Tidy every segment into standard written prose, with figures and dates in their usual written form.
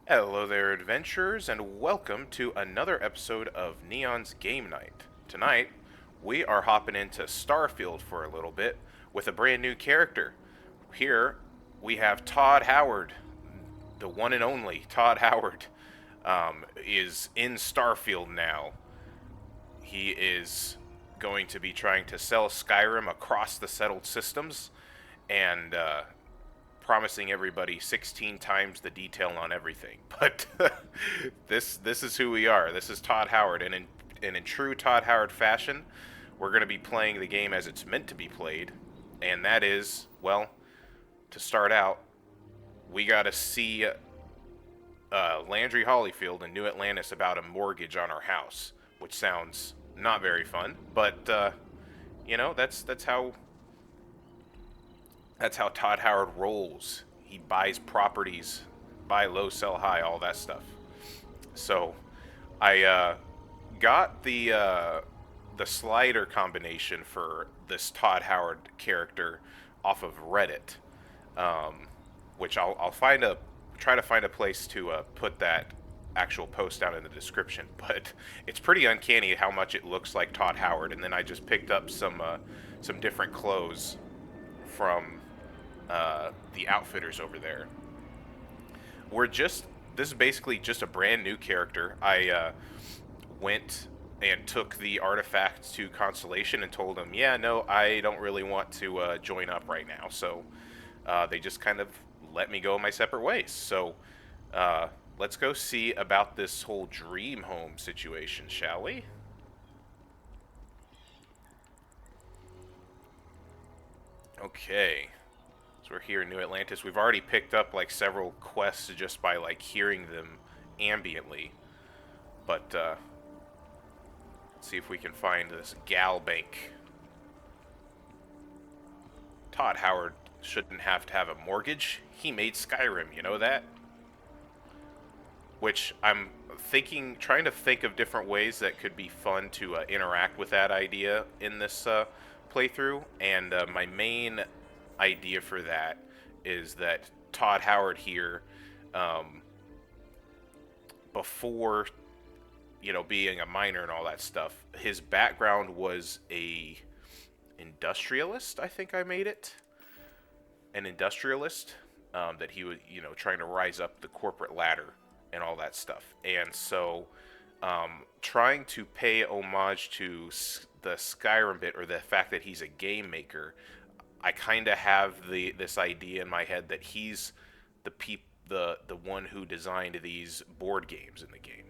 Hello there, adventurers, and welcome to another episode of Neon's Game Night. Tonight, we are hopping into Starfield for a little bit with a brand new character. Here, we have Todd Howard, the one and only Todd Howard, is in Starfield now. He is going to be trying to sell Skyrim across the settled systems, and promising everybody 16 times the detail on everything. But this is who we are. This is Todd Howard, and in true Todd Howard fashion, we're going to be playing the game as it's meant to be played, and that is, well, to start out, we got to see Landry Hollyfield in New Atlantis about a mortgage on our house, which sounds not very fun, but you know, that's how Todd Howard rolls. He buys properties, buy low, sell high, all that stuff. So I got the slider combination for this Todd Howard character off of Reddit, which I'll try to find a place to put that actual post down in the description. But it's pretty uncanny how much it looks like Todd Howard. And then I just picked up some different clothes from the outfitters over there. This is basically just a brand new character. I went and took the artifacts to Constellation and told them, yeah, no, I don't really want to join up right now. So they just kind of let me go my separate ways. So let's go see about this whole dream home situation, shall we? Okay. So we're here in New Atlantis. We've already picked up like several quests just by like hearing them ambiently. But let's see if we can find this gal bank. Todd Howard shouldn't have to have a mortgage. He made Skyrim, you know that? Which I'm trying to think of different ways that could be fun to interact with that idea in this playthrough. And my main idea for that is that Todd Howard here, before, you know, being a miner and all that stuff, his background was a industrialist. I think I made it an industrialist, that he was, you know, trying to rise up the corporate ladder and all that stuff. And so trying to pay homage to the Skyrim bit, or the fact that he's a game maker, I kind of have this idea in my head that he's the one who designed these board games in the game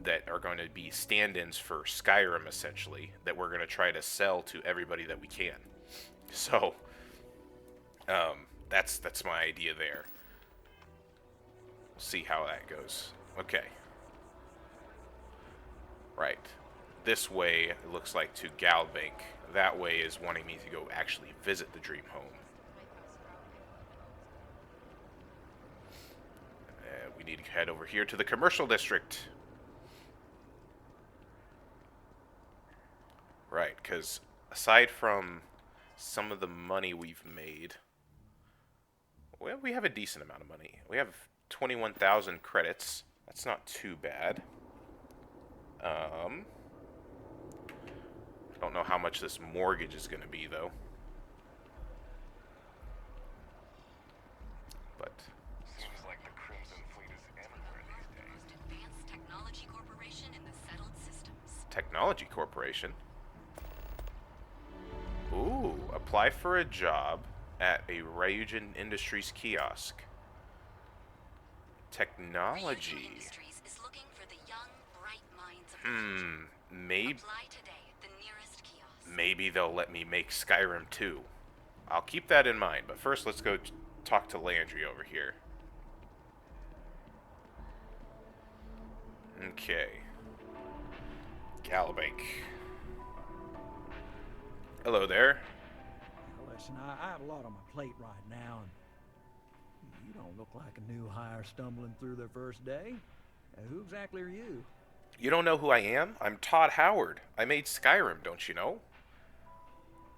that are going to be stand-ins for Skyrim, essentially, that we're going to try to sell to everybody that we can. So that's my idea there. See how that goes. Okay. Right. This way, it looks like to Galbank. That way is wanting me to go actually visit the dream home. We need to head over here to the commercial district. Right, because aside from some of the money we've made, well, we have a decent amount of money. We have 21,000 credits. That's not too bad. Don't know how much this mortgage is going to be, though. But seems like the Crimson Fleet is everywhere these days. Advanced Technology Corporation in the settled systems. Technology Corporation. Ooh, apply for a job at a Ryujin Industries kiosk. Technology. Ryujin Industries is looking for the young, bright minds of the future. Maybe. Apply today at the nearest kiosk. Maybe they'll let me make Skyrim too. I'll keep that in mind, but first let's go talk to Landry over here. Okay. Galabank. Hello there. Now, listen, I have a lot on my plate right now, and you don't look like a new hire stumbling through their first day. Who exactly are you? You don't know who I am? I'm Todd Howard. I made Skyrim, don't you know?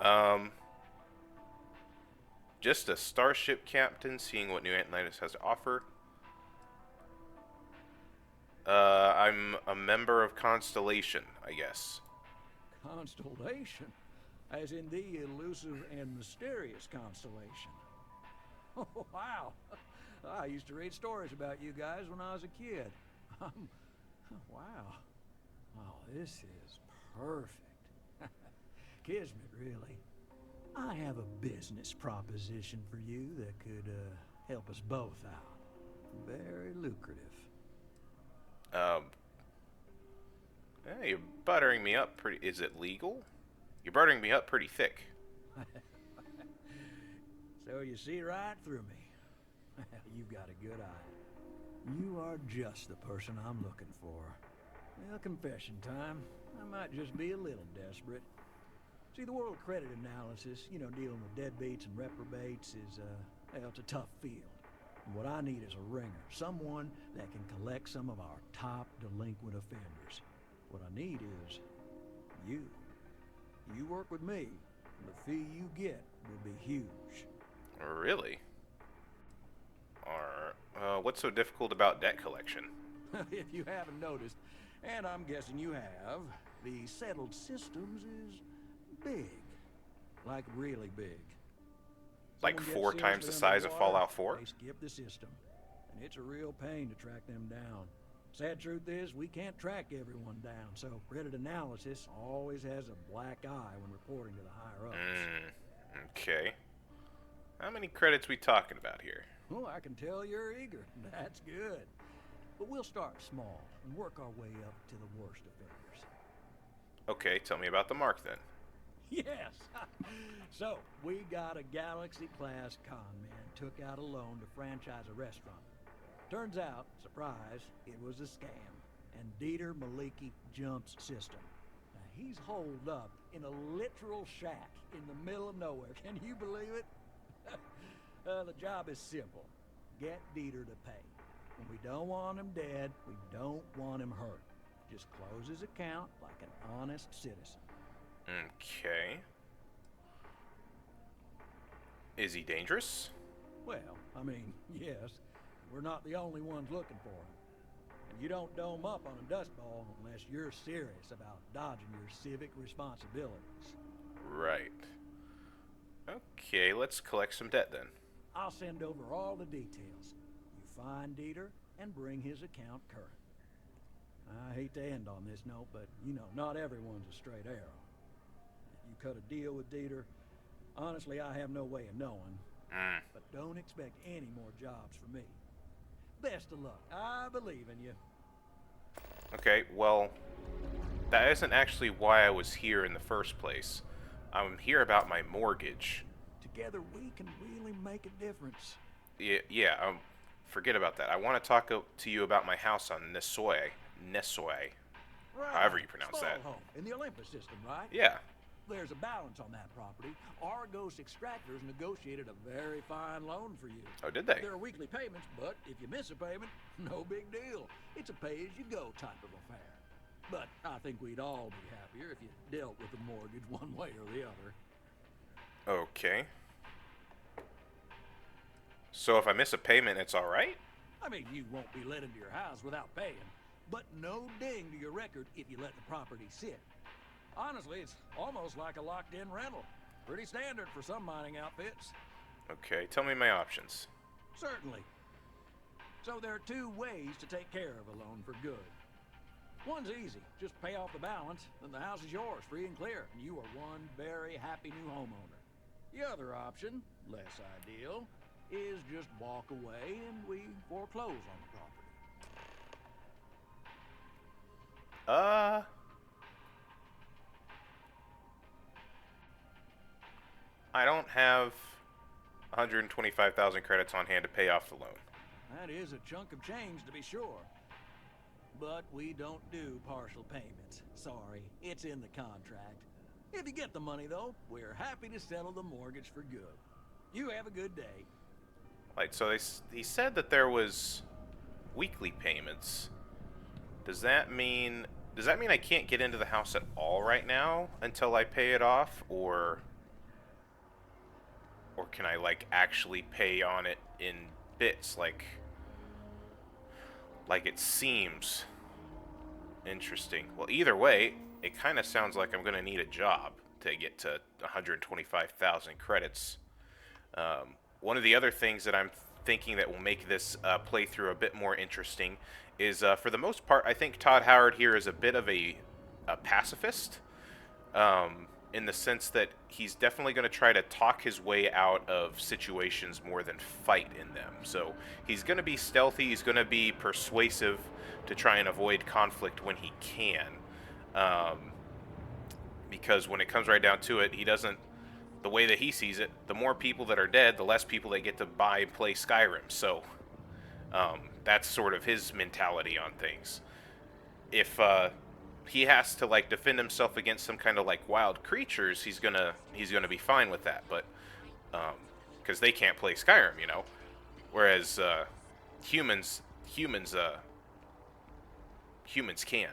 Um, just a starship captain seeing what New Atlantis has to offer. I'm a member of Constellation, I guess. Constellation? As in the elusive and mysterious constellation. Oh, wow. I used to read stories about you guys when I was a kid. Wow. Oh, this is perfect. Kismet, really. I have a business proposition for you that could help us both out. Very lucrative. You're buttering me up pretty... Is it legal? You're buttering me up pretty thick. So you see right through me. You've got a good eye. You are just the person I'm looking for. Well, confession time. I might just be a little desperate. See, the world of credit analysis, you know, dealing with deadbeats and reprobates is, well, it's a tough field. And what I need is a ringer. Someone that can collect some of our top delinquent offenders. What I need is you. You work with me, and the fee you get will be huge. Really? What's so difficult about debt collection? If you haven't noticed, and I'm guessing you have, the settled systems is big. Like really big. Like Someone 4 gets times the seriously size of underwater, Fallout 4? They skip the system, and it's a real pain to track them down. Sad truth is, we can't track everyone down, so credit analysis always has a black eye when reporting to the higher-ups. Okay. How many credits we talking about here? Oh, I can tell you're eager. That's good. But we'll start small and work our way up to the worst offenders. Okay, tell me about the mark then. Yes. So, we got a Galaxy-class con man took out a loan to franchise a restaurant. Turns out, surprise, it was a scam. And Dieter Maliki jumps system. Now, he's holed up in a literal shack in the middle of nowhere. Can you believe it? The job is simple. Get Dieter to pay. And we don't want him dead. We don't want him hurt. Just close his account like an honest citizen. Okay. Is he dangerous? Well, I mean, yes. We're not the only ones looking for him. And you don't dome up on a dust ball unless you're serious about dodging your civic responsibilities. Right. Okay, let's collect some debt then. I'll send over all the details. You find Dieter and bring his account current. I hate to end on this note, but, you know, not everyone's a straight arrow. If you cut a deal with Dieter, honestly, I have no way of knowing. But don't expect any more jobs from me. Best of luck. I believe in you. Okay, well, that isn't actually why I was here in the first place. I'm here about my mortgage. Together we can really make a difference. Yeah, forget about that. I want to talk to you about my house on Nesoi. Right. However you pronounce Small that. home in the Olympus system, right? Yeah. There's a balance on that property. Argos Extractors negotiated a very fine loan for you. Oh, did they? There are weekly payments, but if you miss a payment, no big deal. It's a pay-as-you-go type of affair. But I think we'd all be happier if you dealt with the mortgage one way or the other. Okay. So if I miss a payment, it's alright? I mean, you won't be let into your house without paying, but no ding to your record if you let the property sit. Honestly, it's almost like a locked-in rental. Pretty standard for some mining outfits. Okay, tell me my options. Certainly. So there are 2 ways to take care of a loan for good. One's easy. Just pay off the balance, then the house is yours, free and clear, and you are one very happy new homeowner. The other option, less ideal, is just walk away and we foreclose on the property. I don't have 125,000 credits on hand to pay off the loan. That is a chunk of change, to be sure. But we don't do partial payments. Sorry, it's in the contract. If you get the money, though, we're happy to settle the mortgage for good. You have a good day. Right, so he said that there was weekly payments. Does that mean I can't get into the house at all right now until I pay it off, or can I like actually pay on it in bits like it seems? Interesting. Well, either way, it kind of sounds like I'm going to need a job to get to 125,000 credits. One of the other things that I'm thinking that will make this playthrough a bit more interesting is, for the most part, I think Todd Howard here is a bit of a pacifist, in the sense that he's definitely going to try to talk his way out of situations more than fight in them. So he's going to be stealthy, he's going to be persuasive to try and avoid conflict when he can. Because when it comes right down to it, he doesn't, the way that he sees it, the more people that are dead, the less people they get to buy and play Skyrim. So that's sort of his mentality on things. If he has to like defend himself against some kind of like wild creatures, he's gonna be fine with that. But because they can't play Skyrim, you know, whereas humans can.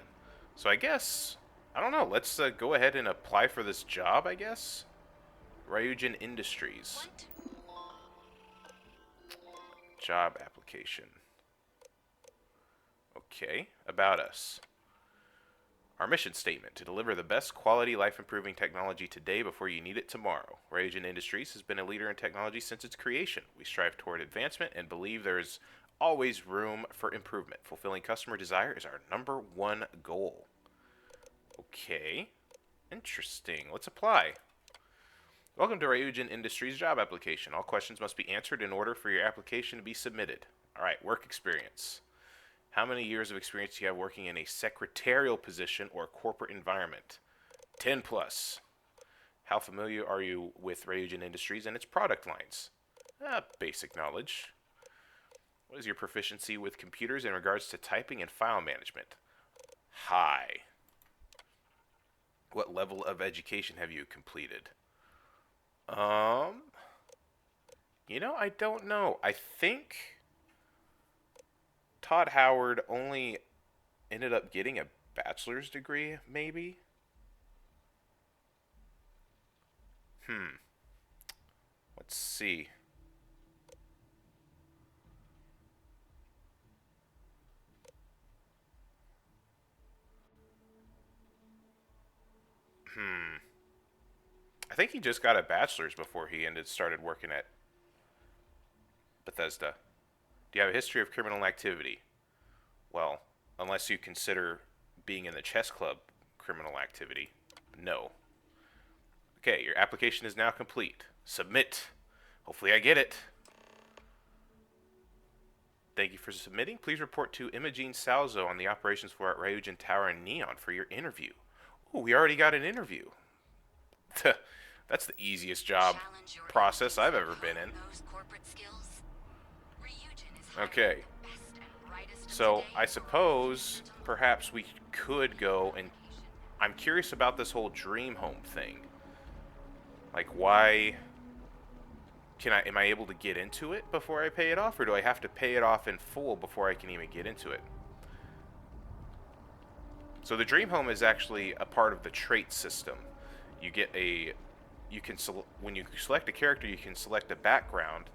So I guess, I don't know. Let's go ahead and apply for this job, I guess. Ryujin Industries. Job application. Okay, about us. Our mission statement: to deliver the best quality life-improving technology today before you need it tomorrow. Ryujin Industries has been a leader in technology since its creation. We strive toward advancement and believe there is always room for improvement. Fulfilling customer desire is our #1 goal. Okay, interesting. Let's apply. Welcome to Ryujin Industries job application. All questions must be answered in order for your application to be submitted. All right, work experience. How many years of experience do you have working in a secretarial position or corporate environment? 10 plus. How familiar are you with Ryujin Industries and its product lines? Basic knowledge. What is your proficiency with computers in regards to typing and file management? High. What level of education have you completed? You know, I don't know. I think Todd Howard only ended up getting a bachelor's degree, maybe? Let's see. I think he just got a bachelor's before he started working at Bethesda. Do you have a history of criminal activity? Well, unless you consider being in the chess club criminal activity, no. Okay, your application is now complete. Submit. Hopefully I get it. Thank you for submitting. Please report to Imogene Salzo on the operations floor at Ryujin Tower in Neon for your interview. Ooh, we already got an interview. That's the easiest job process I've ever been in. Okay. So I suppose perhaps we could go and... I'm curious about this whole dream home thing. Like, why... Am I able to get into it before I pay it off, or do I have to pay it off in full before I can even get into it? So the dream home is actually a part of the trait system. You get a... when you select a character, you can select a background,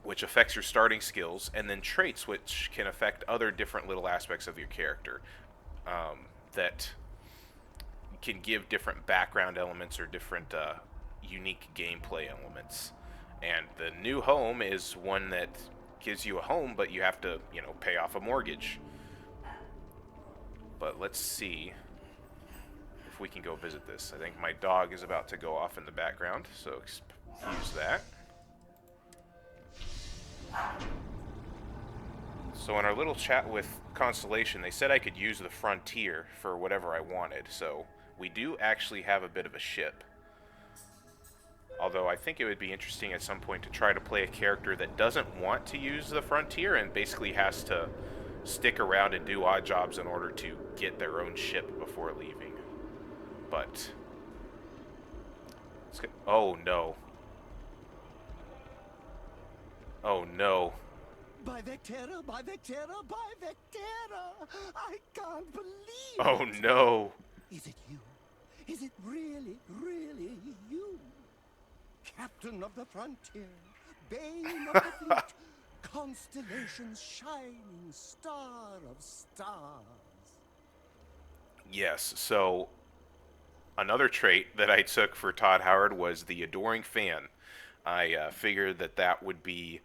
which affects your starting skills, and then traits, which can affect other different little aspects of your character, that can give different background elements or different unique gameplay elements. And the new home is one that gives you a home, but you have to, you know, pay off a mortgage. But let's see if we can go visit this. I think my dog is about to go off in the background, so excuse that. So in our little chat with Constellation, they said I could use the Frontier for whatever I wanted, so we do actually have a bit of a ship. Although I think it would be interesting at some point to try to play a character that doesn't want to use the Frontier and basically has to stick around and do odd jobs in order to get their own ship before leaving. But Oh no. Oh no. By Vectera, by Vectera, by Vectera! I can't believe Oh it! no. Is it you? Is it really, really you? Captain of the frontier, bane of the fleet, constellation's shining star of stars. Yes, so another trait that I took for Todd Howard was the adoring fan. I figured that that would be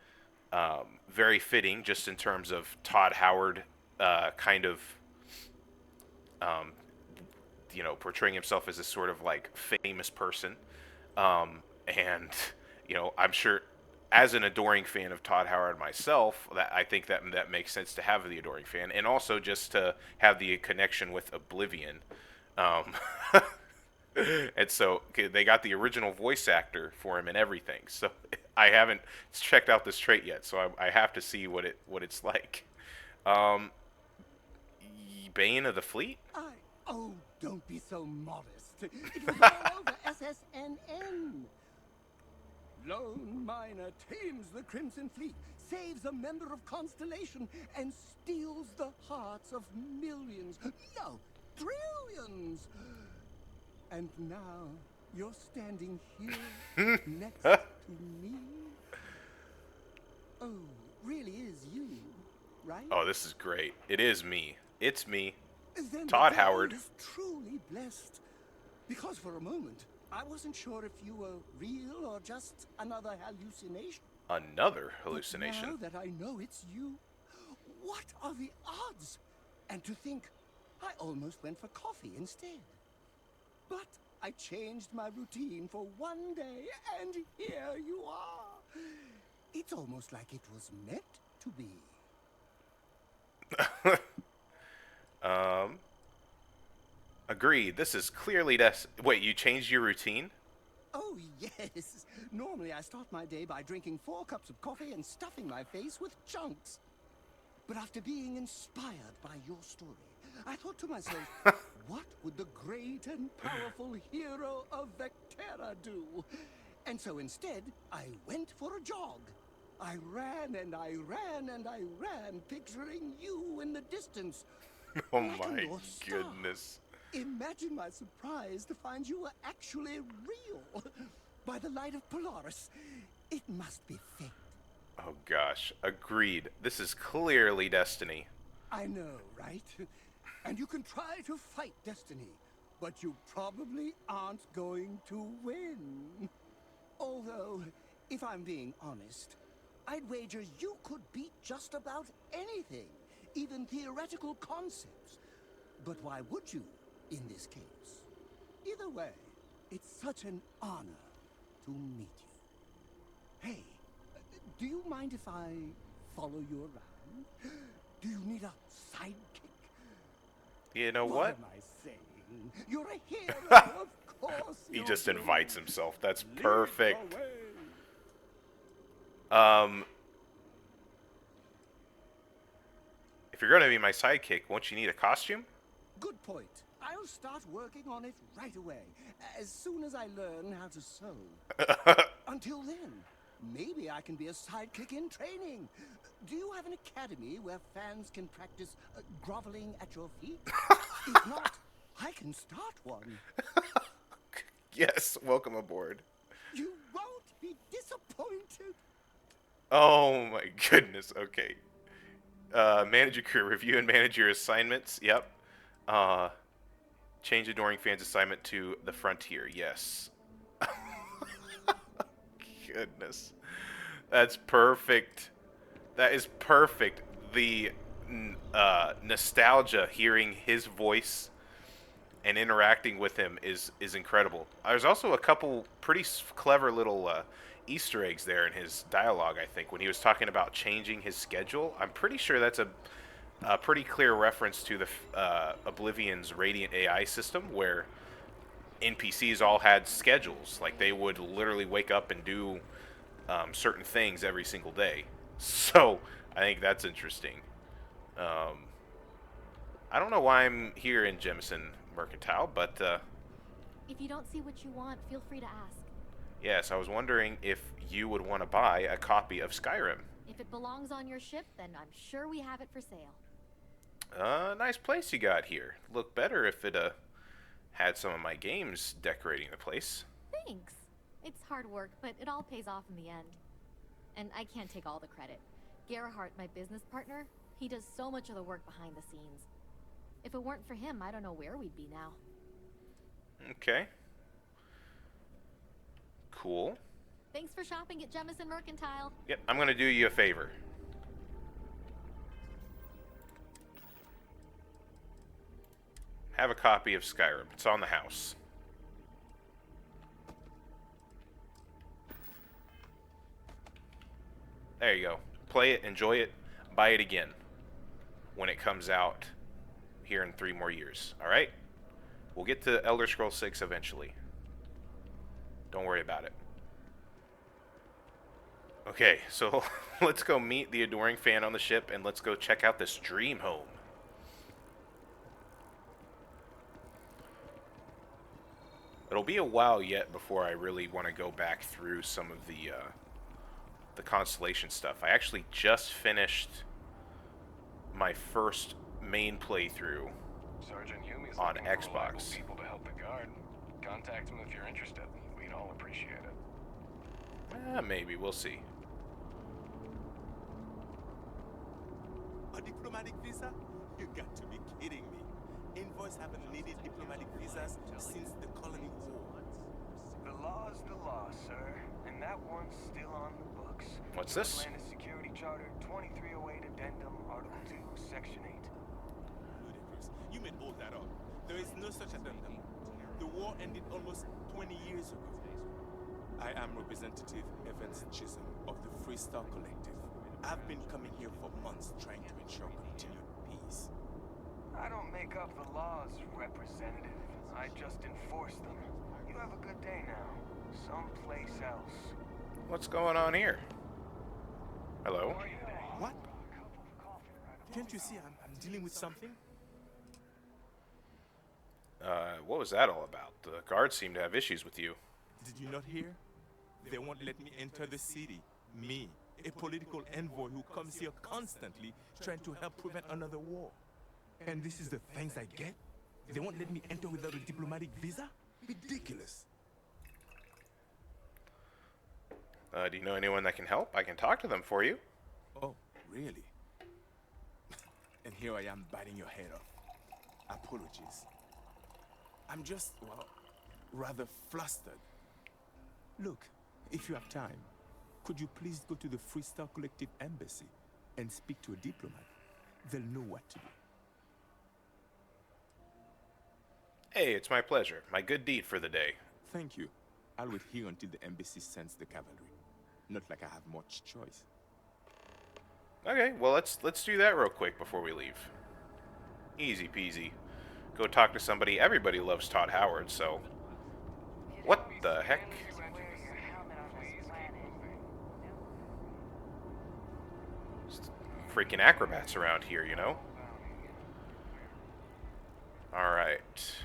very fitting just in terms of Todd Howard kind of, um, portraying himself as this sort of like famous person. And, I'm sure as an adoring fan of Todd Howard myself, that I think that makes sense to have the adoring fan, and also just to have the connection with Oblivion. Um, and so they got the original voice actor for him and everything. So I haven't checked out this trait yet, so I have to see what it's like. Um, Bane of the Fleet? Oh, don't be so modest. It was all over SSNN. Lone miner tames the Crimson Fleet, saves a member of Constellation, and steals the hearts of millions, no, trillions. And now you're standing here next to me. Oh, really is you, right? Oh, this is great. It is me. It's me. Then Todd the day Howard. is truly blessed. Because for a moment, I wasn't sure if you were real or just another hallucination. Another But hallucination. now that I know it's you, what are the odds? And to think, I almost went for coffee instead. But I changed my routine for one day, and here you are. It's almost like it was meant to be. Agreed. This is clearly Wait, you changed your routine? Oh, yes. Normally I start my day by drinking 4 cups of coffee and stuffing my face with chunks. But after being inspired by your story, I thought to myself, what would the great and powerful hero of Vectera do? And so instead, I went for a jog. I ran and I ran and I ran, picturing you in the distance. Oh like a my North Star. goodness. Imagine my surprise to find you were actually real. By the light of Polaris, it must be fate. Oh gosh. Agreed. This is clearly destiny. I know, right? And you can try to fight destiny, but you probably aren't going to win. Although, if I'm being honest, I'd wager you could beat just about anything, even theoretical concepts. But why would you, in this case? Either way, it's such an honor to meet you. Hey, do you mind if I follow you around? Do you need a sidekick? You know what? Am I saying? You're a hero, of course. He you're just doing. invites himself. That's Lead perfect. the way. If you're gonna be my sidekick, won't you need a costume? Good point. I'll start working on it right away, as soon as I learn how to sew. Until then, maybe I can be a sidekick in training. Do you have an academy where fans can practice groveling at your feet? If not, I can start one. Yes, welcome aboard. You won't be disappointed. Oh my goodness. Okay. Manage your career. Review and manage your assignments. Yep. Change Adoring Fans assignment to the Frontier. Yes. Goodness. That's perfect. That is perfect. The nostalgia hearing his voice and interacting with him is incredible. There's also a couple pretty clever little Easter eggs there in his dialogue, I think, when he was talking about changing his schedule. I'm pretty sure that's a pretty clear reference to the Oblivion's Radiant AI system, where NPCs all had schedules. Like, they would literally wake up and do certain things every single day. So, I think that's interesting. I don't know why I'm here in Jemison Mercantile, but If you don't see what you want, feel free to ask. Yes, I was wondering if you would want to buy a copy of Skyrim. If it belongs on your ship, then I'm sure we have it for sale. Nice place you got here. Look better if it had some of my games decorating the place. Thanks. It's hard work, but it all pays off in the end. And I can't take all the credit. Gerhardt, my business partner, he does so much of the work behind the scenes. If it weren't for him, I don't know where we'd be now. Okay. Cool. Thanks for shopping at Jemison Mercantile. Yep, I'm gonna do you a favor. Have a copy of Skyrim. It's on the house. There you go. Play it, enjoy it, buy it again when it comes out here in 3 more years. Alright? We'll get to Elder Scrolls 6 eventually. Don't worry about it. Okay, so let's go meet the adoring fan on the ship and let's go check out this dream home. It'll be a while yet before I really want to go back through some of the Constellation stuff. I actually just finished my first main playthrough Sergeant Hume's on looking for reliable Xbox. people to help the guard. Contact him if you're interested. We'd all appreciate it. Maybe. We'll see. A diplomatic visa? You got to be kidding me. Envoys haven't needed diplomatic visas since the colony war. The law's the law, sir. And that one's still on the books. What's this? Atlantis Security Charter 2308 Addendum, Article 2, Section 8. Ludicrous. You made all that up. There is no such addendum. The war ended almost 20 years ago. I am Representative Evans Chisholm of the Freestar Collective. I've been coming here for months trying to ensure continued peace. I don't make up the laws, Representative. I just enforce them. You have a good day now. Someplace else. What's going on here? Hello? What? Can't you see I'm dealing with something? What was that all about? The guards seem to have issues with you. Did you not hear? They won't let me enter the city. Me, a political envoy who comes here constantly trying to help prevent another war. And this is the thanks I get? They won't let me enter without a diplomatic visa? Ridiculous. Do you know anyone that can help? I can talk to them for you. Oh, really? And here I am biting your head off. Apologies. I'm just, well, rather flustered. Look, if you have time, could you please go to the Freestar Collective Embassy and speak to a diplomat? They'll know what to do. Hey, it's my pleasure. My good deed for the day. Thank you. I'll wait here until the embassy sends the cavalry. Not like I have much choice. Okay, well let's do that real quick before we leave. Easy peasy. Go talk to somebody. Everybody loves Todd Howard, so what the heck? Just freaking acrobats around here, you know? Alright.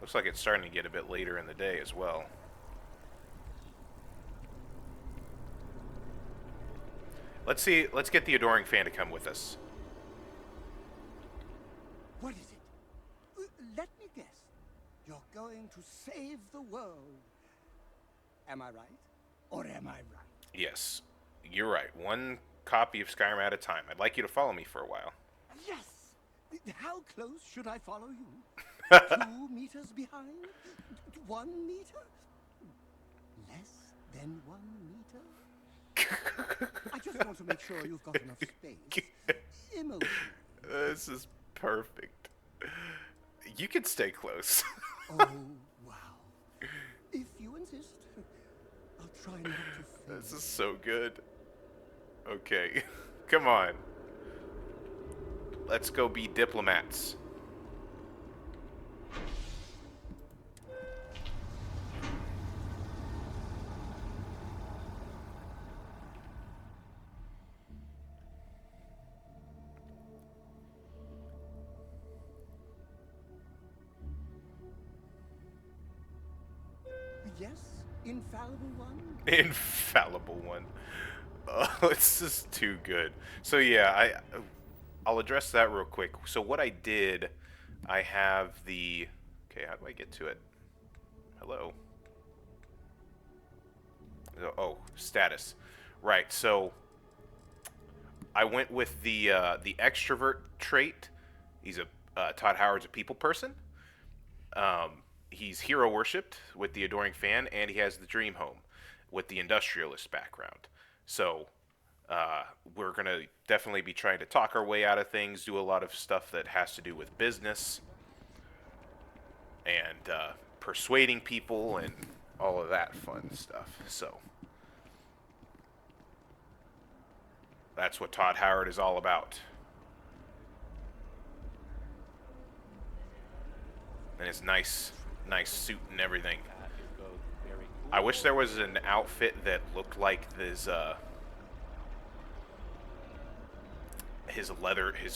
Looks like it's starting to get a bit later in the day as well. Let's get the adoring fan to come with us. What is it? Let me guess. You're going to save the world. Am I right? Or am I right? Yes, you're right. One copy of Skyrim at a time. I'd like you to follow me for a while. Yes! How close should I follow you? 2 meters behind? 1 meter? Less than 1 meter? I just want to make sure you've got enough space. Emotionally. This is perfect. You can stay close. Oh, wow. If you insist, I'll try not to This is so good. Okay, come on. Let's go be diplomats. Yes, infallible one? Infallible one. This is too good. So yeah, I'll address that real quick. So what I did, I have the... Okay, how do I get to it? Hello? Oh, status. Right, so I went with the extrovert trait. He's Todd Howard's a people person. He's hero worshipped with the adoring fan, and he has the dream home with the industrialist background. So we're gonna definitely be trying to talk our way out of things, do a lot of stuff that has to do with business and persuading people and all of that fun stuff. So that's what Todd Howard is all about. And his nice suit and everything. I wish there was an outfit that looked like this, his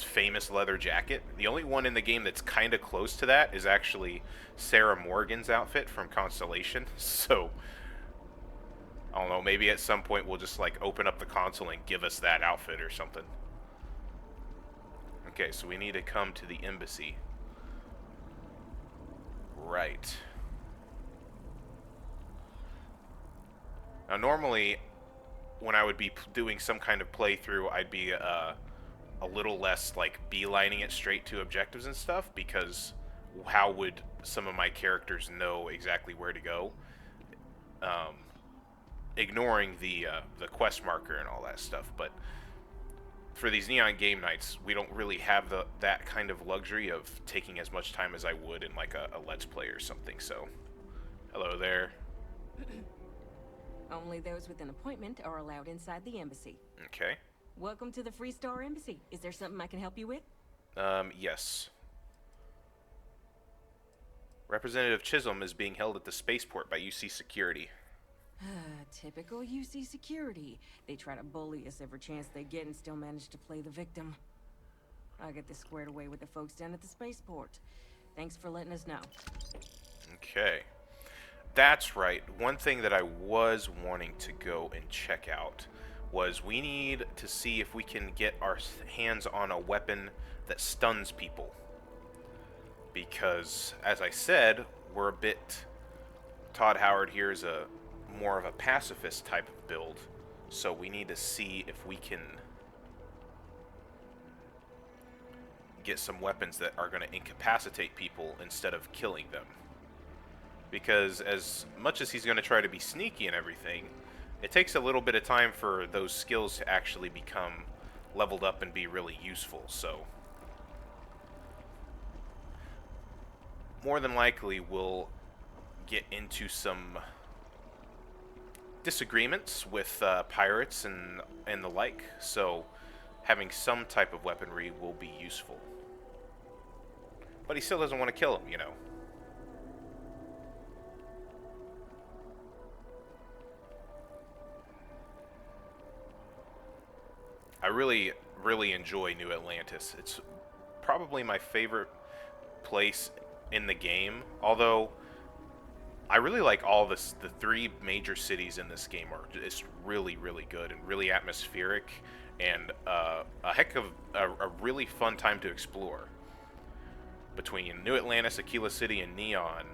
famous leather jacket. The only one in the game that's kind of close to that is actually Sarah Morgan's outfit from Constellation. So, I don't know, maybe at some point we'll just like open up the console and give us that outfit or something. Okay, so we need to come to the embassy. Right. Now normally, when I would be doing some kind of playthrough, I'd be a little less like beelining it straight to objectives and stuff, because how would some of my characters know exactly where to go? Ignoring the quest marker and all that stuff, but for these Neon Game Nights, we don't really have that kind of luxury of taking as much time as I would in like a Let's Play or something, so... Hello there. Only those with an appointment are allowed inside the embassy. Okay. Welcome to the Free Star Embassy. Is there something I can help you with? Yes. Representative Chisholm is being held at the spaceport by UC Security. Typical UC Security. They try to bully us every chance they get and still manage to play the victim. I'll get this squared away with the folks down at the spaceport. Thanks for letting us know. Okay. That's right. One thing that I was wanting to go and check out was we need to see if we can get our hands on a weapon that stuns people. Because, as I said, we're a bit... Todd Howard here is more of a pacifist type of build, so we need to see if we can get some weapons that are going to incapacitate people instead of killing them. Because as much as he's going to try to be sneaky and everything, it takes a little bit of time for those skills to actually become leveled up and be really useful, so more than likely we'll get into some disagreements with pirates and the like, so having some type of weaponry will be useful. But he still doesn't want to kill him, you know. I really, really enjoy New Atlantis. It's probably my favorite place in the game, although I really like all the three major cities in this game are just really, really good and really atmospheric and a heck of a really fun time to explore. Between New Atlantis, Aquila City, and Neon,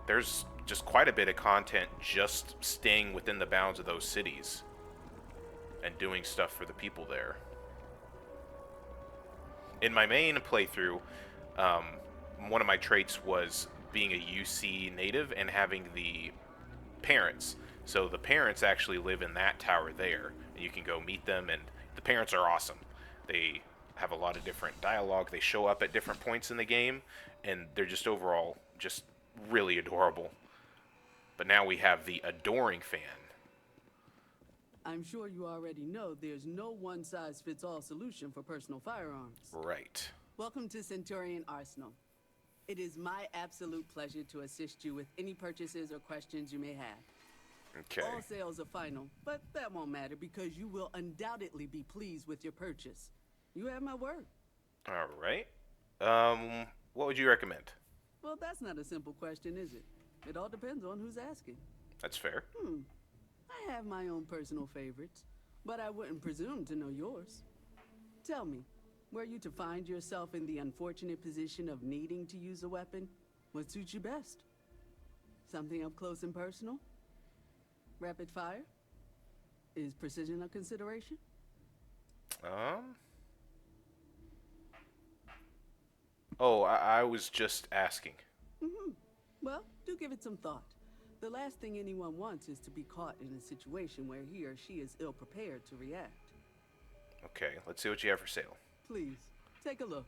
there's just quite a bit of content just staying within the bounds of those cities and doing stuff for the people there. In my main playthrough, one of my traits was being a UC native and having the parents. So the parents actually live in that tower there, and you can go meet them, and the parents are awesome. They have a lot of different dialogue. They show up at different points in the game, and they're just overall just really adorable. But now we have the adoring fan. I'm sure you already know there's no one-size-fits-all solution for personal firearms. Right. Welcome to Centurion Arsenal. It is my absolute pleasure to assist you with any purchases or questions you may have. Okay. All sales are final, but that won't matter because you will undoubtedly be pleased with your purchase. You have my word. All right. What would you recommend? Well, that's not a simple question, is it? It all depends on who's asking. That's fair. I have my own personal favorites, but I wouldn't presume to know yours. Tell me, were you to find yourself in the unfortunate position of needing to use a weapon, what suits you best? Something up close and personal? Rapid fire? Is precision a consideration? Oh, I was just asking. Well, do give it some thought. The last thing anyone wants is to be caught in a situation where he or she is ill-prepared to react. Okay, let's see what you have for sale. Please, take a look.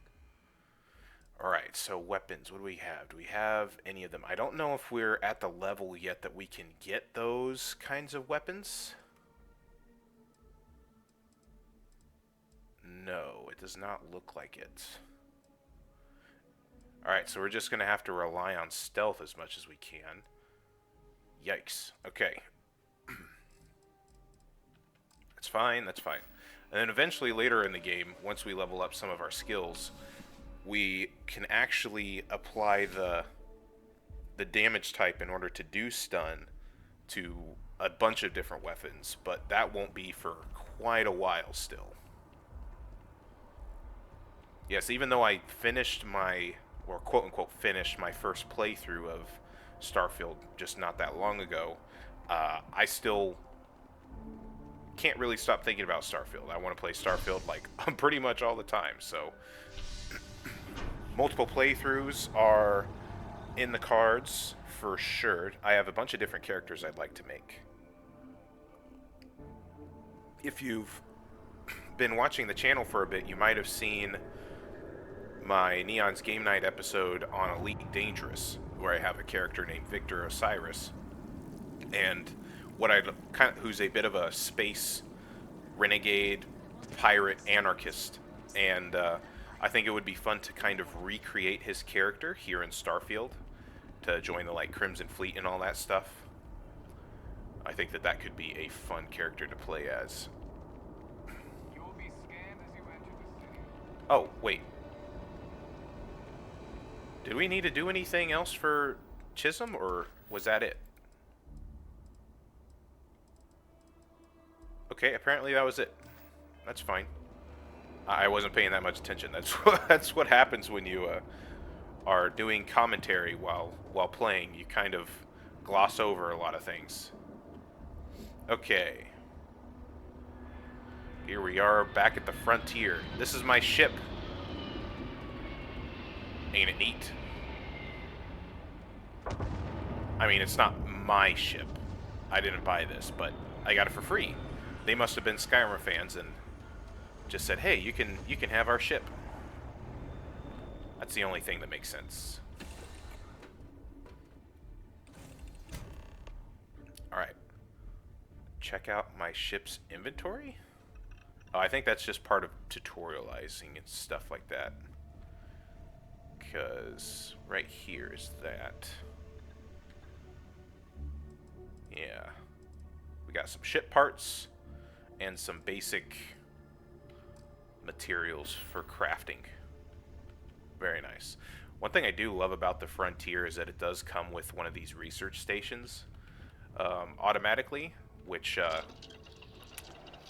Alright, so weapons, what do we have? Do we have any of them? I don't know if we're at the level yet that we can get those kinds of weapons. No, it does not look like it. Alright, so we're just going to have to rely on stealth as much as we can. Yikes. Okay. That's fine, that's fine. And then eventually later in the game, once we level up some of our skills, we can actually apply the damage type in order to do stun to a bunch of different weapons, but that won't be for quite a while still. Yes, even though I finished my, or quote-unquote finished my first playthrough of Starfield just not that long ago, I still can't really stop thinking about Starfield. I want to play Starfield like pretty much all the time, so multiple playthroughs are in the cards for sure. I have a bunch of different characters I'd like to make. If you've been watching the channel for a bit, you might have seen my Neon's Game Night episode on Elite Dangerous, where I have a character named Victor Osiris, and who's a bit of a space renegade, pirate, anarchist, and I think it would be fun to kind of recreate his character here in Starfield, to join the Crimson Fleet and all that stuff. I think that could be a fun character to play as. You will be scanned as you enter the city. Oh, wait. Did we need to do anything else for Chisholm, or was that it? Okay, apparently that was it. That's fine. I wasn't paying that much attention. That's what happens when you are doing commentary while playing. You kind of gloss over a lot of things. Okay. Here we are back at the frontier. This is my ship. Ain't it neat? I mean, it's not my ship. I didn't buy this, but I got it for free. They must have been Skyrim fans and just said, "Hey, you can have our ship." That's the only thing that makes sense. All right. Check out my ship's inventory. Oh, I think that's just part of tutorializing and stuff like that. Because right here is that. Yeah. We got some ship parts and some basic materials for crafting. Very nice. One thing I do love about the Frontier is that it does come with one of these research stations automatically, which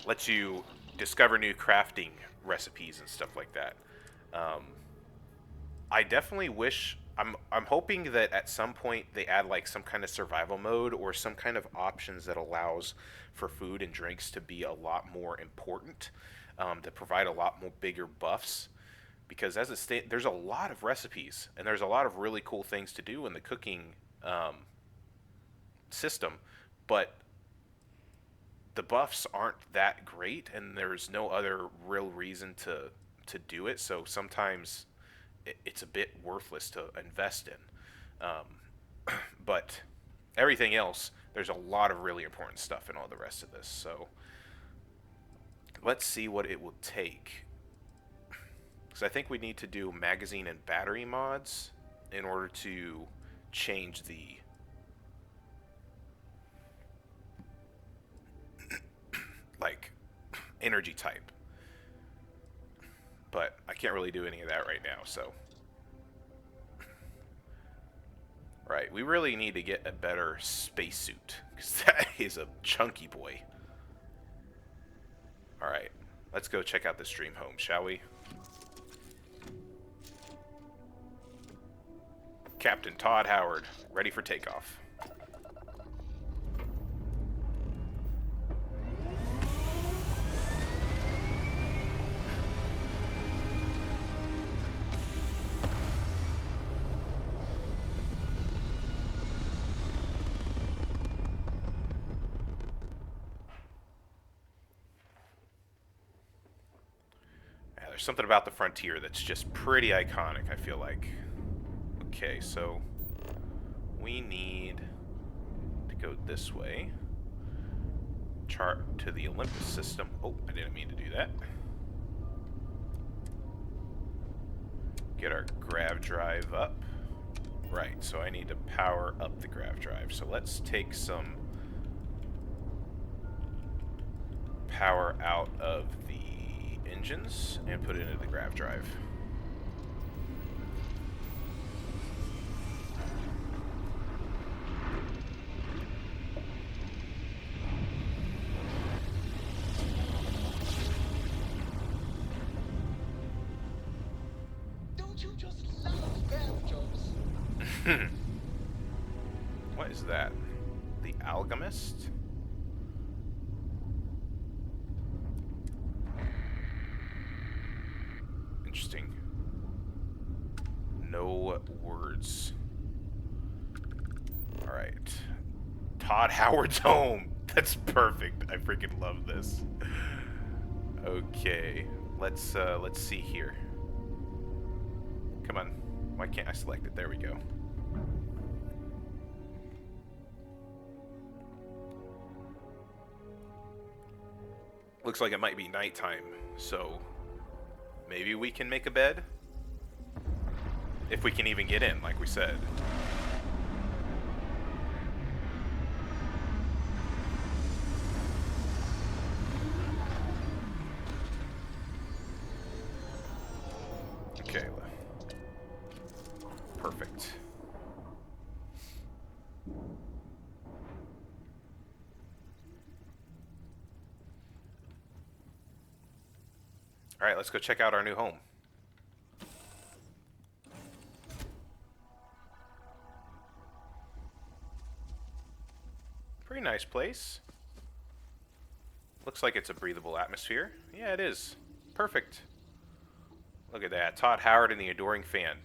lets you discover new crafting recipes and stuff like that. I definitely wish, I'm hoping that at some point they add some kind of survival mode or some kind of options that allows for food and drinks to be a lot more important, to provide a lot more bigger buffs, because as there's a lot of recipes and there's a lot of really cool things to do in the cooking system, but the buffs aren't that great and there's no other real reason to do it, so sometimes it's a bit worthless to invest in. But everything else, there's a lot of really important stuff in all the rest of this, so let's see what it will take. Because I think we need to do magazine and battery mods in order to change the energy type. But I can't really do any of that right now, so. Right. Alright, we really need to get a better spacesuit, because that is a chunky boy. Alright, let's go check out this dream home, shall we? Captain Todd Howard, ready for takeoff. There's something about the frontier that's just pretty iconic, I feel like. Okay, so we need to go this way. Chart to the Olympus system. Oh, I didn't mean to do that. Get our grav drive up. Right, so I need to power up the grav drive. So let's take some power out of the engines and put it into the grav drive. Don't you just love grav jobs? What is that? The Alchemist? Interesting. No words. Alright. Todd Howard's home. That's perfect. I freaking love this. Okay. Let's see here. Come on. Why can't I select it? There we go. Looks like it might be nighttime, so maybe we can make a bed? If we can even get in, like we said. Okay. Perfect. Alright, let's go check out our new home. Pretty nice place. Looks like it's a breathable atmosphere. Yeah, it is. Perfect. Look at that. Todd Howard and the Adoring Fan.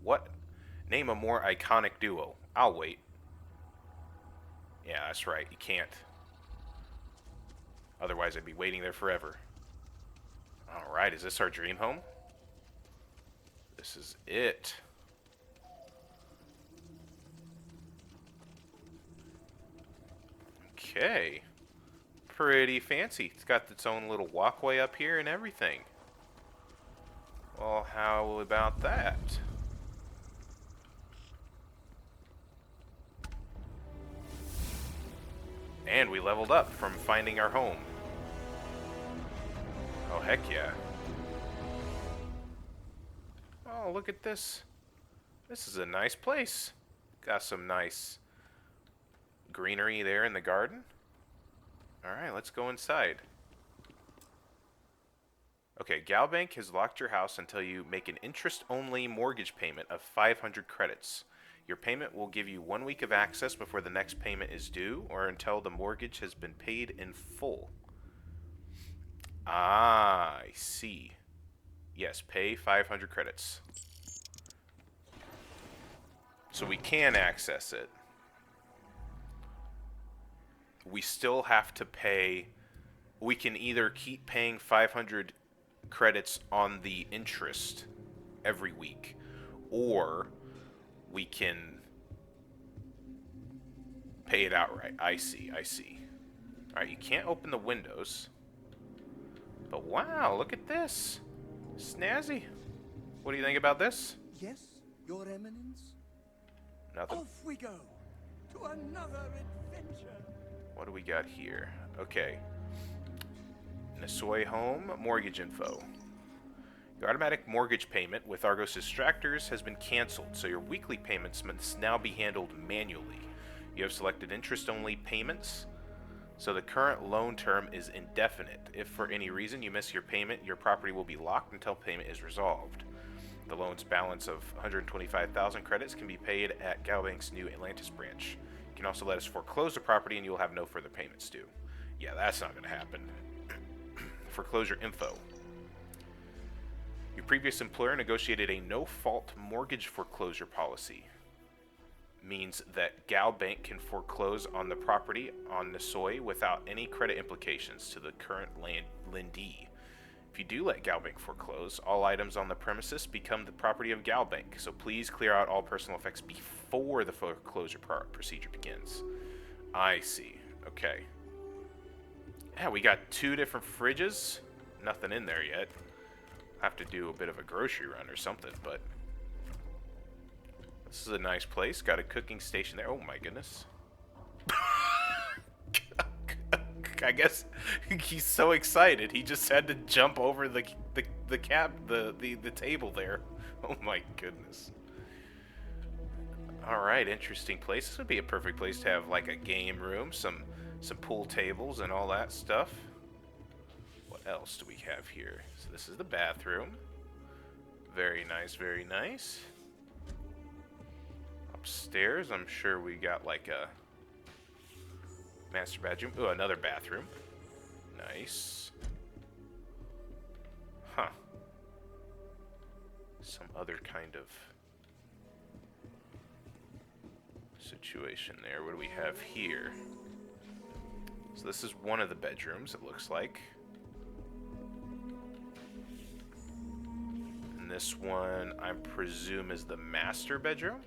What? Name a more iconic duo. I'll wait. Yeah, that's right. You can't. Otherwise, I'd be waiting there forever. Alright, is this our dream home? This is it. Okay. Pretty fancy. It's got its own little walkway up here and everything. Well, how about that? And we leveled up from finding our home. Oh, heck yeah. Oh, look at this. This is a nice place. Got some nice greenery there in the garden. Alright, let's go inside. Okay, Galbank has locked your house until you make an interest-only mortgage payment of 500 credits. Your payment will give you 1 week of access before the next payment is due, or until the mortgage has been paid in full. Ah, I see. Yes, pay 500 credits. So we can access it. We still have to pay. We can either keep paying 500 credits on the interest every week, or we can pay it outright. I see, I see. Alright, you can't open the windows. But wow, look at this. Snazzy. What do you think about this? Yes, Your Eminence? Nothing. Off we go to another adventure. What do we got here? Okay. Nasoy home, mortgage info. Your automatic mortgage payment with Argos Distractors has been canceled, so your weekly payments must now be handled manually. You have selected interest-only payments, so the current loan term is indefinite. If for any reason you miss your payment, your property will be locked until payment is resolved. The loan's balance of 125,000 credits can be paid at Galbank's new Atlantis branch. You can also let us foreclose the property and you'll have no further payments due. Yeah, that's not going to happen. Foreclosure info. Your previous employer negotiated a no-fault mortgage foreclosure policy. Means that Galbank can foreclose on the property on Nisoy without any credit implications to the current lendee. If you do let Galbank foreclose, all items on the premises become the property of Galbank, so please clear out all personal effects before the foreclosure procedure begins. I see. Okay. Yeah, we got 2 different fridges. Nothing in there yet. Have to do a bit of a grocery run or something, but this is a nice place. Got a cooking station there. Oh my goodness. I guess he's so excited he just had to jump over the table there. Oh my goodness. All right, interesting place. This would be a perfect place to have like a game room, some pool tables and all that stuff. What else do we have here? So this is the bathroom. Very nice, very nice. Upstairs, I'm sure we got like a master bedroom. Oh, another bathroom. Nice. Huh. Some other kind of situation there. What do we have here? So this is one of the bedrooms, it looks like. And this one, I presume, is the master bedroom.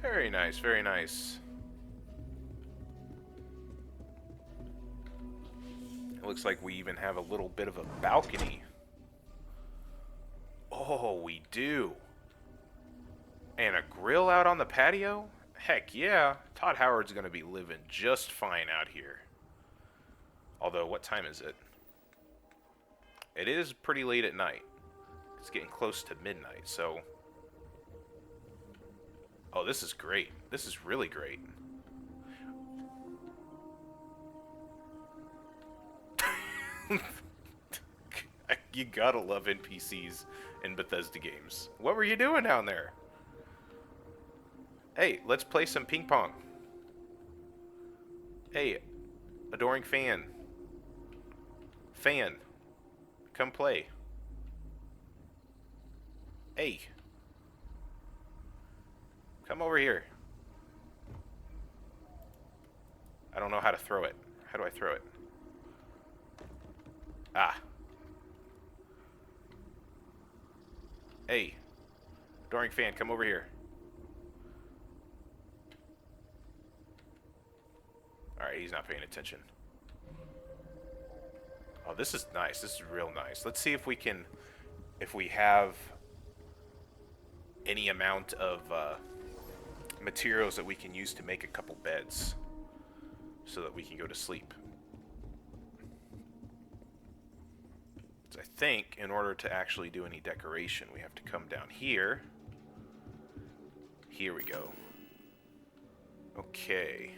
Very nice, very nice. It looks like we even have a little bit of a balcony. Oh, we do. And a grill out on the patio? Heck yeah. Todd Howard's going to be living just fine out here. Although, what time is it? It is pretty late at night. It's getting close to midnight, so... Oh, this is great. This is really great. You gotta love NPCs in Bethesda games. What were you doing down there? Hey, let's play some ping pong. Hey, adoring fan. Fan, come play. Hey. Come over here. I don't know how to throw it. How do I throw it? Ah. Hey. Adoring fan, come over here. Alright, he's not paying attention. Oh, this is nice. This is real nice. Let's see if we can... If we have any amount of materials that we can use to make a couple beds so that we can go to sleep. So I think in order to actually do any decoration, we have to come down here. Here we go. Okay.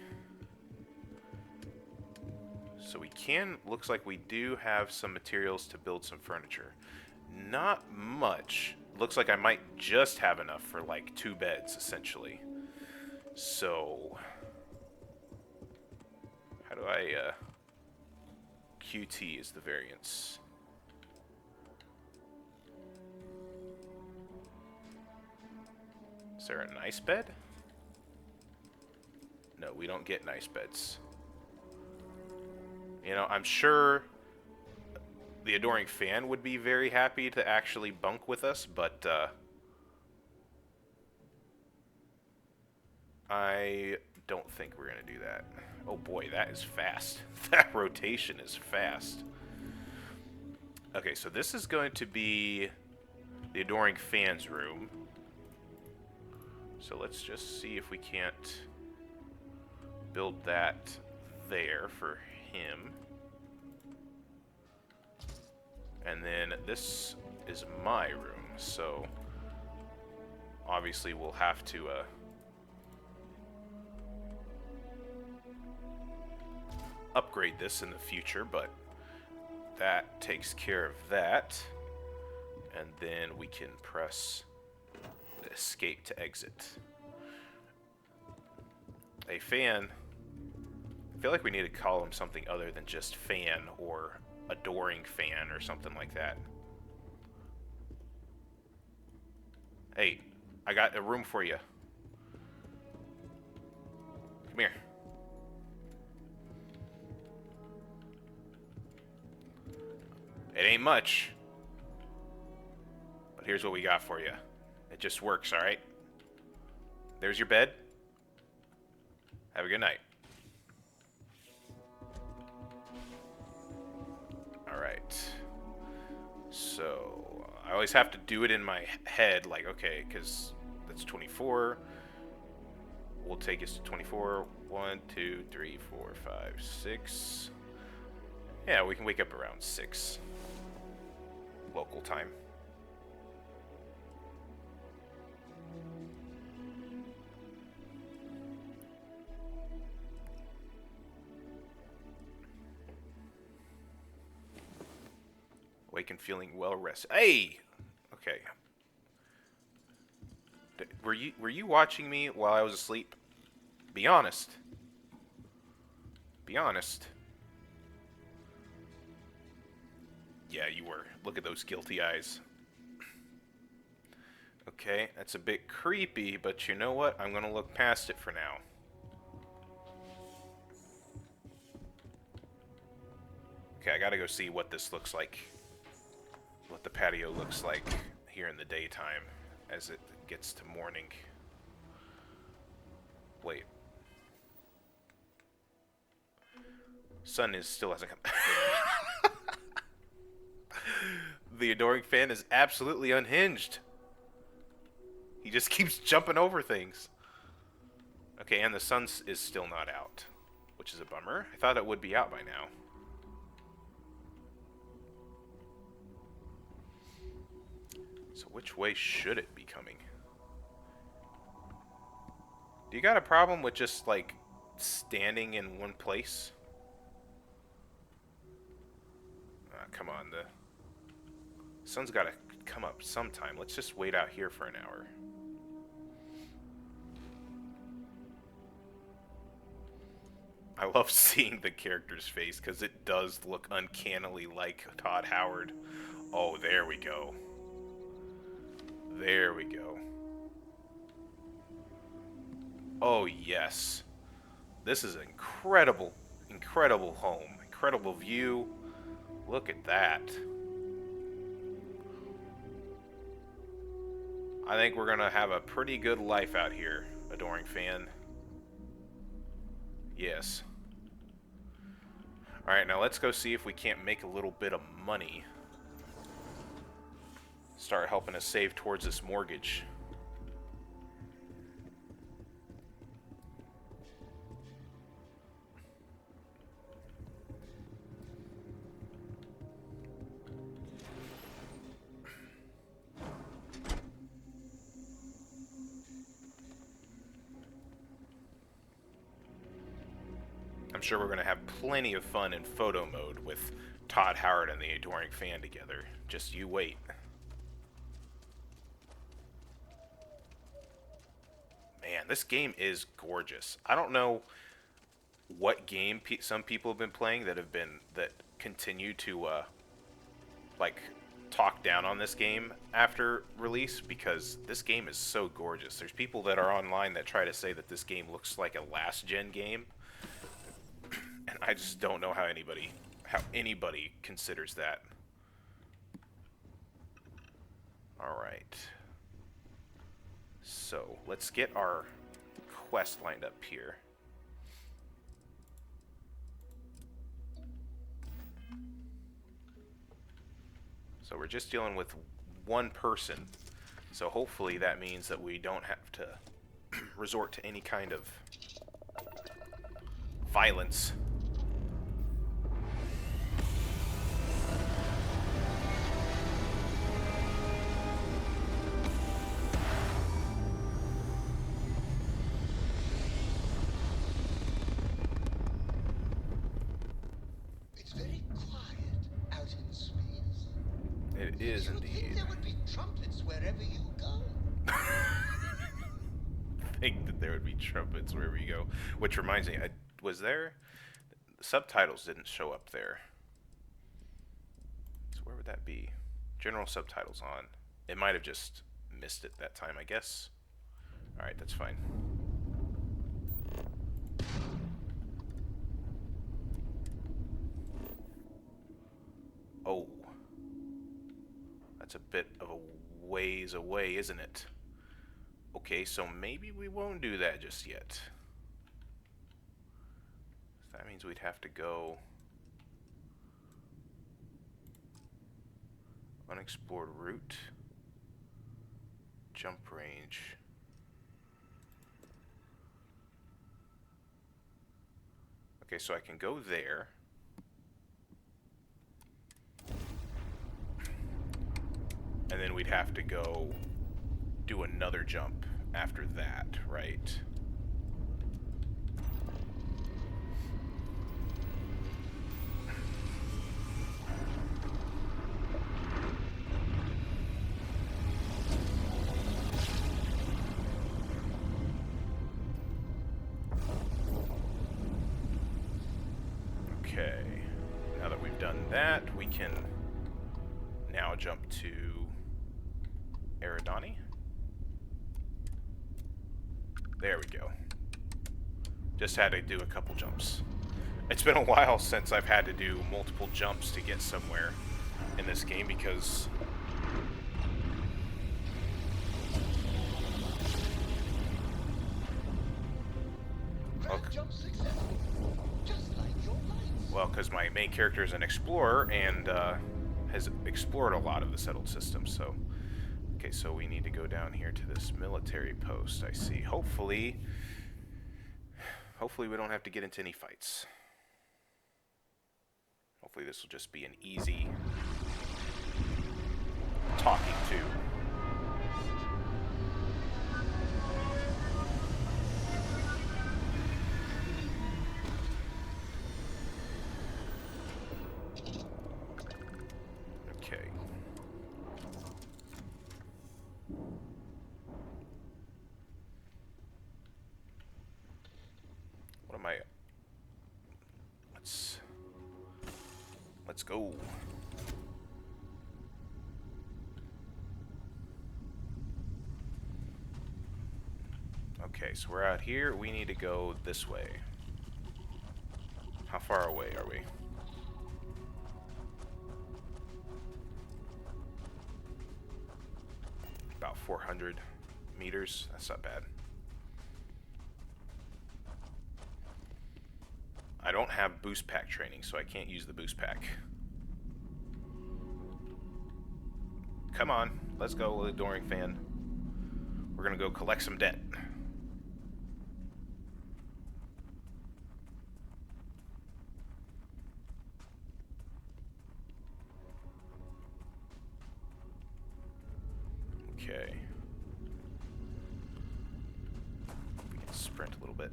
So we can, looks like we do have some materials to build some furniture. Not much. Looks like I might just have enough for like 2 beds, essentially. So, how do I, QT is the variance. Is there a nice bed? No, we don't get nice beds. You know, I'm sure the adoring fan would be very happy to actually bunk with us, but I don't think we're going to do that. Oh boy, that is fast. That rotation is fast. Okay, so this is going to be the adoring fan's room. So let's just see if we can't build that there for him. And then this is my room, so obviously we'll have to upgrade this in the future, but that takes care of that. And then we can press escape to exit. A fan. I feel like we need to call him something other than just fan or adoring fan or something like that. Hey, I got a room for you. Come here. It ain't much. But here's what we got for you. It just works, alright? There's your bed. Have a good night. Alright. So, I always have to do it in my head, like, okay, because that's 24. We'll take us to 24. 1, 2, 3, 4, 5, 6. Yeah, we can wake up around 6. Local time. Awake and feeling well rested. Hey! Okay. Were you watching me while I was asleep? Be honest. Be honest. Yeah, you were. Look at those guilty eyes. Okay, that's a bit creepy, but you know what? I'm gonna look past it for now. Okay, I gotta go see what this looks like. What the patio looks like here in the daytime as it gets to morning. Wait. Sun still hasn't come. The adoring fan is absolutely unhinged. He just keeps jumping over things. Okay, and the sun is still not out, which is a bummer. I thought it would be out by now. So which way should it be coming? Do you got a problem with just, like, standing in one place? Come on, the sun's got to come up sometime. Let's just wait out here for an hour. I love seeing the character's face because it does look uncannily like Todd Howard. Oh, there we go. There we go. Oh, yes. This is an incredible, incredible home. Incredible view. Look at that. I think we're going to have a pretty good life out here, adoring fan. Yes. Alright, now let's go see if we can't make a little bit of money. Start helping us save towards this mortgage. I'm sure we're going to have plenty of fun in photo mode with Todd Howard and the adoring fan together. Just you wait. Man, this game is gorgeous. I don't know what game some people have been playing that continue to like talk down on this game after release, because this game is so gorgeous. There's people that are online that try to say that this game looks like a last gen game. And I just don't know how anybody considers that. All right. So, let's get our quest lined up here. So we're just dealing with one person. So hopefully that means that we don't have to resort to any kind of violence. It is indeed. There would be trumpets wherever you go. Think that there would be trumpets wherever you go. Which reminds me, was there? The subtitles didn't show up there. So where would that be? General subtitles on. It might have just missed it that time, I guess. Alright, that's fine. Oh. That's a bit of a ways away, isn't it? Okay, so maybe we won't do that just yet. That means we'd have to go unexplored route, jump range. Okay, so I can go there. And then we'd have to go do another jump after that, right? Okay, now that we've done that, we can now jump to Eridani. There we go. Just had to do a couple jumps. It's been a while since I've had to do multiple jumps to get somewhere in this game because well, because my main character is an explorer and has explored a lot of the settled systems, so okay, so we need to go down here to this military post, I see. Hopefully we don't have to get into any fights. Hopefully this will just be an easy talking to. Okay. What am I? Let's go. Okay, so we're out here. We need to go this way. How far away are we? About 400 meters. That's not bad. I don't have boost pack training, so I can't use the boost pack. Come on, let's go, adoring fan. We're gonna go collect some debt. Okay. We can sprint a little bit.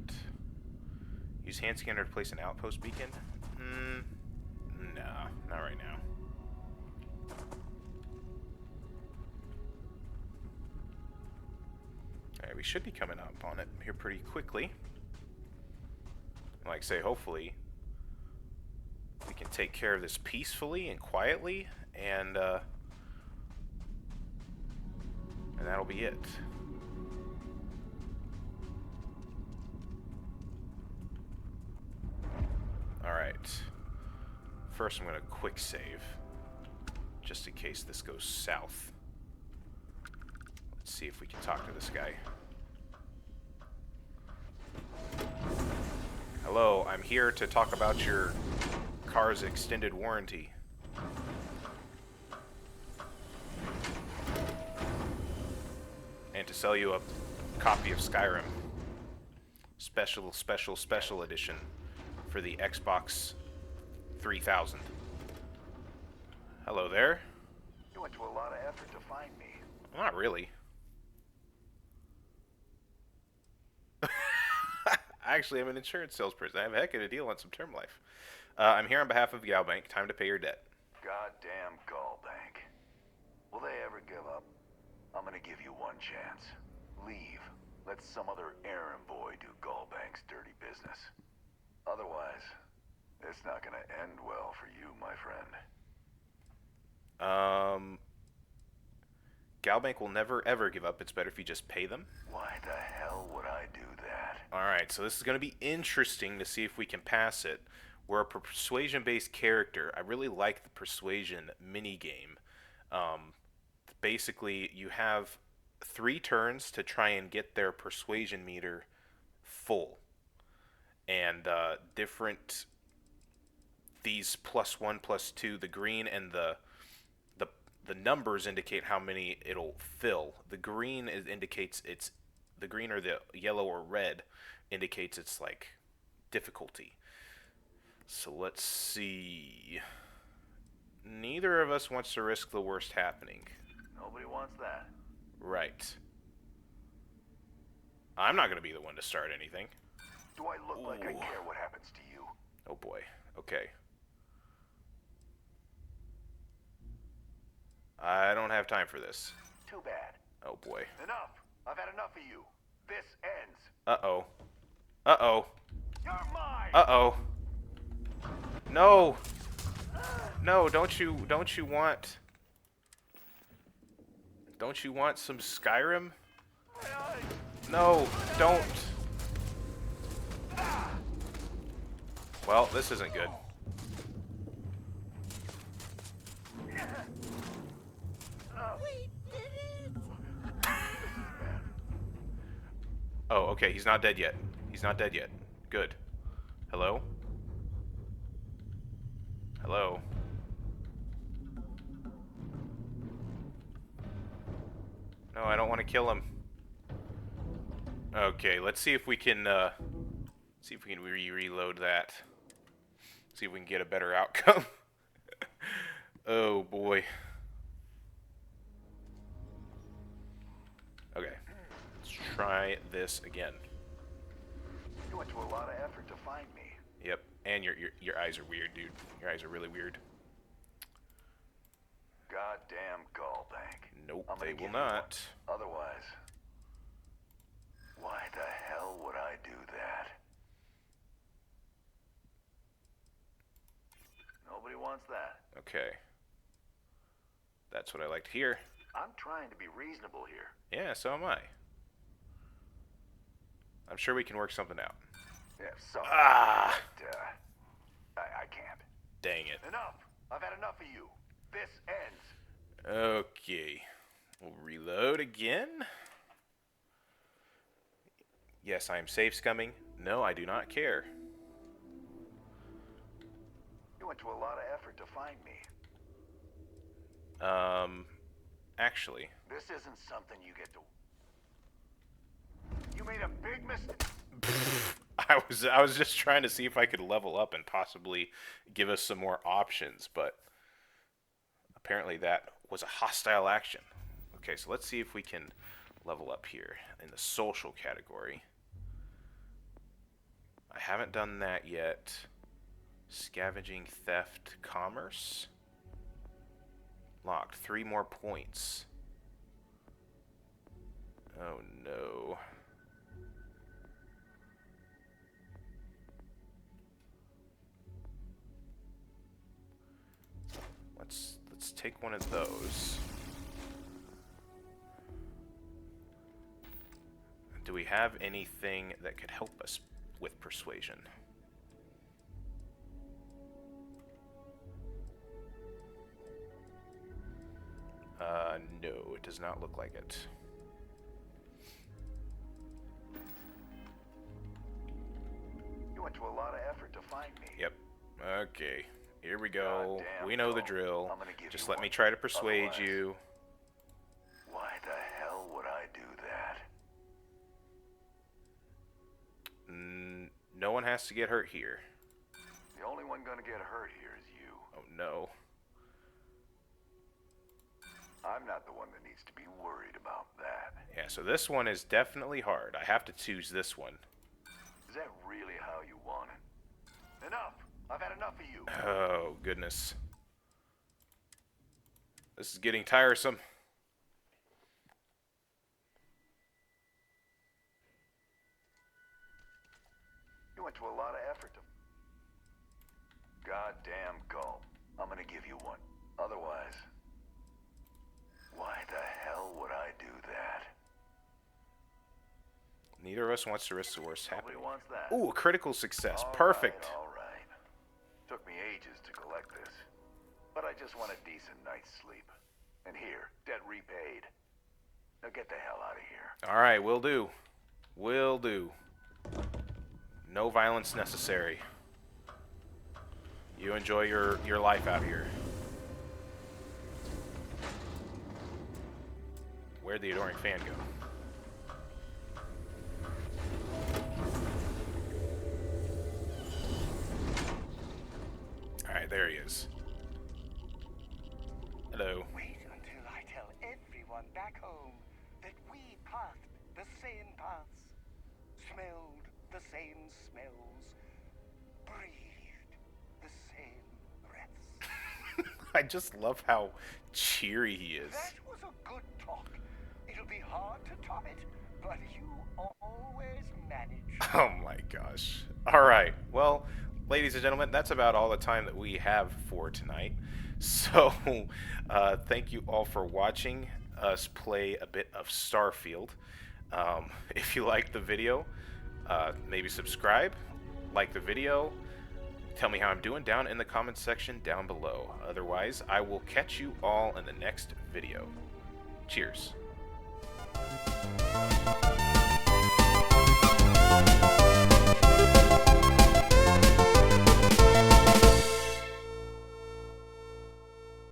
Use hand scanner to place an outpost beacon? Nah, not right now. Alright, we should be coming up on it here pretty quickly. Like I say, hopefully we can take care of this peacefully and quietly, and that'll be it. Alright. First I'm going to quick save, just in case this goes south. Let's see if we can talk to this guy. Hello, I'm here to talk about your car's extended warranty. And to sell you a copy of Skyrim. Special edition for the Xbox 3000. Hello there. You went to a lot of effort to find me. Not really. Actually, I'm an insurance salesperson. I have a heck of a deal on some term life. I'm here on behalf of Galbank. Time to pay your debt. Goddamn Gallbank. Will they ever give up? I'm gonna give you one chance. Leave. Let some other errand boy do Gallbank's dirty business. Otherwise, it's not gonna end well for you, my friend. Galbank will never ever give up. It's better if you just pay them. Why the hell would I do that? Alright, so this is going to be interesting to see if we can pass it. We're a persuasion-based character. I really like the persuasion minigame. Basically, you have 3 turns to try and get their persuasion meter full. And these +1, +2, the green and the numbers indicate how many it'll fill. The green indicates the green or the yellow or red indicates it's like difficulty. So let's see. Neither of us wants to risk the worst happening. Nobody wants that. Right. I'm not going to be the one to start anything. Do I look like I care what happens to you? Oh boy. Okay. I don't have time for this. Too bad. Oh boy. Enough. I've had enough of you. This ends. Uh-oh. Uh-oh. You're mine. Uh-oh. No. No, don't you want some Skyrim? No, don't. Well, this isn't good. Oh, okay, he's not dead yet. He's not dead yet. Good. Hello? Hello? No, I don't want to kill him. Okay, let's see if we can, reload that. See if we can get a better outcome. Oh, boy. Okay. Let's try this again. You went to a lot of effort to find me. Yep, and your eyes are weird, dude. Your eyes are really weird. Goddamn Gallbank. Nope, they will not. Otherwise, why the hell would I do that? Nobody wants that. Okay. That's what I like to hear. I'm trying to be reasonable here. Yeah, so am I. I'm sure we can work something out. Yeah, sorry. But, I can't. Dang it. Enough. I've had enough of you. This ends. Okay. We'll reload again. Yes, I am safe scumming. No, I do not care. You went to a lot of effort to find me. Actually. This isn't something you get to... You made a big mistake. I was just trying to see if I could level up and possibly give us some more options, but apparently that was a hostile action. Okay, so let's see if we can level up here in the social category. I haven't done that yet. Scavenging, theft, commerce. Locked. 3 more points. Oh no. Let's take one of those. Do we have anything that could help us with persuasion? No, it does not look like it. You went to a lot of effort to find me. Yep. Okay. Here we go. Goddamn We know the Cole. drill. I'm gonna give Just you let me one. try to persuade Otherwise, you. Why the hell would I do that? No one has to get hurt here. The only one gonna get hurt here is you. Oh no. I'm not the one that needs to be worried about that. Yeah, so this one is definitely hard. I have to choose this one. Is that really how you want it? Enough! I've had enough of you. Oh, goodness. This is getting tiresome. You went to a lot of effort to... Goddamn gulp. I'm gonna give you one. Otherwise... Why the hell would I do that? Neither of us wants to risk the worst Nobody happening. wants that. Ooh, a critical success. All Perfect. right, all right. Took me ages to collect this. But I just want a decent night's sleep. And here, debt repaid. Now get the hell out of here. All right, will do. Will do. No violence necessary. You enjoy your life out here. Where'd the adoring fan go? Alright, there he is. Hello. Wait until I tell everyone back home that we passed the same paths, smelled the same smells, breathed the same breaths. I just love how cheery he is. That was a good talk. It'll be hard to top it, but you always manage. Oh my gosh. Alright, well, ladies and gentlemen, that's about all the time that we have for tonight. So, thank you all for watching us play a bit of Starfield. If you liked the video, maybe subscribe, like the video, tell me how I'm doing down in the comments section down below. Otherwise, I will catch you all in the next video. Cheers.